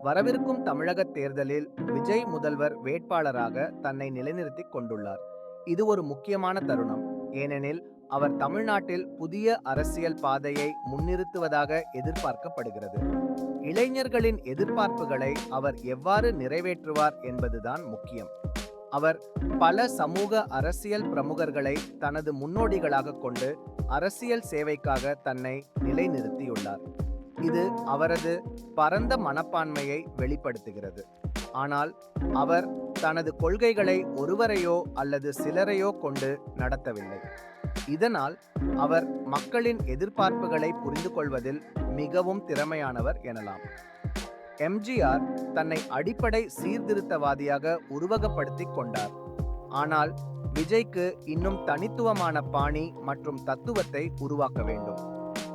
வரவிருக்கும் தமிழக தேர்தலில் விஜய் முதல்வர் வேட்பாளராக தன்னை நிலைநிறுத்திக் கொண்டுள்ளார். இது ஒரு முக்கியமான தருணம். ஏனெனில் அவர் தமிழ்நாட்டில் புதிய அரசியல் பாதையை முன்னிறுத்துவதாக எதிர்பார்க்கப்படுகிறது. இளைஞர்களின் எதிர்பார்ப்புகளை அவர் எவ்வாறு நிறைவேற்றுவார் என்பதுதான் முக்கியம். அவர் பல சமூக அரசியல் பிரமுகர்களை தனது முன்னோடிகளாக கொண்டு அரசியல் சேவைக்காக தன்னை நிலைநிறுத்தியுள்ளார். இது அவரது பரந்த மனப்பான்மையை வெளிப்படுத்துகிறது. ஆனால் அவர் தனது கொள்கைகளை ஒருவரையோ அல்லது சிலரையோ கொண்டு நடத்தவில்லை. இதனால் அவர் மக்களின் எதிர்பார்ப்புகளை புரிந்து கொள்வதில் மிகவும் திறமையானவர் எனலாம். எம்ஜிஆர் தன்னை அடிப்படை சீர்திருத்தவாதியாக உருவகப்படுத்திக் கொண்டார். ஆனால் விஜய்க்கு இன்னும் தனித்துவமான பாணி மற்றும் தத்துவத்தை உருவாக்க வேண்டும்.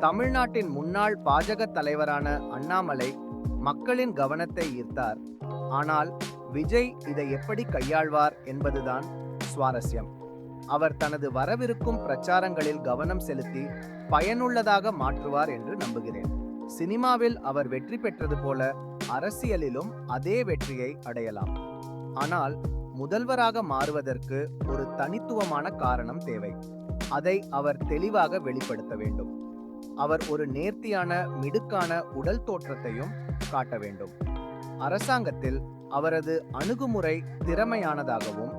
தமிழ்நாட்டின் முன்னாள் பாஜக தலைவரான அண்ணாமலை மக்களின் கவனத்தை ஈர்த்தார். ஆனால் விஜய் இதை எப்படி கையாள்வார் என்பதுதான் சுவாரஸ்யம். அவர் தனது வரவிருக்கும் பிரச்சாரங்களில் கவனம் செலுத்தி பயனுள்ளதாக மாற்றுவார் என்று நம்புகிறேன். சினிமாவில் அவர் வெற்றி பெற்றது போல அரசியலிலும் அதே வெற்றியை அடையலாம். ஆனால் முதல்வராக மாறுவதற்கு ஒரு தனித்துவமான காரணம் தேவை. அதை அவர் தெளிவாக வெளிப்படுத்த வேண்டும். அவர் ஒரு நேர்த்தியான மிடுக்கான உடல் தோற்றத்தையும் காட்ட வேண்டும். அரசாங்கத்தில் அவரது அணுகுமுறை திறமையானதாகவும்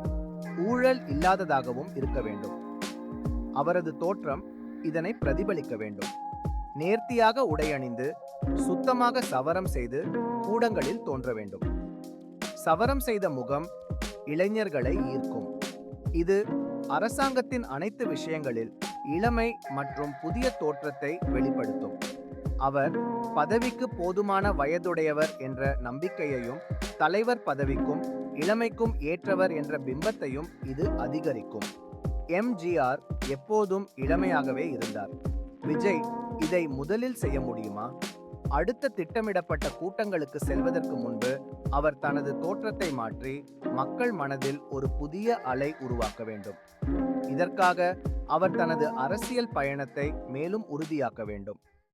ஊழல் இல்லாததாகவும் இருக்க வேண்டும். அவரது தோற்றம் இதனை பிரதிபலிக்க வேண்டும். நேர்த்தியாக உடையணிந்து சுத்தமாக சவரம் செய்து கூடங்களில் தோன்ற வேண்டும். சவரம் செய்த முகம் இளைஞர்களை ஈர்க்கும். இது அரசாங்கத்தின் அனைத்து விஷயங்களில் இளமை மற்றும் புதிய தோற்றத்தை வெளிப்படுத்தும். அவர் பதவிக்கு போதுமான வயதுடையவர் என்ற நம்பிக்கையையும் தலைவர் பதவிக்கும் இளமைக்கும் ஏற்றவர் என்ற பிம்பத்தையும் இது அதிகரிக்கும். எம்ஜிஆர் எப்போதும் இளமையாகவே இருந்தார். விஜய் இதை முதலில் செய்ய முடியுமா? அடுத்த திட்டமிடப்பட்ட கூட்டங்களுக்கு செல்வதற்கு முன்பு அவர் தனது தோற்றத்தை மாற்றி மக்கள் மனதில் ஒரு புதிய அலை உருவாக்க வேண்டும். இதற்காக அவர் தனது அரசியல் பயணத்தை மேலும் உறுதியாக்க வேண்டும்.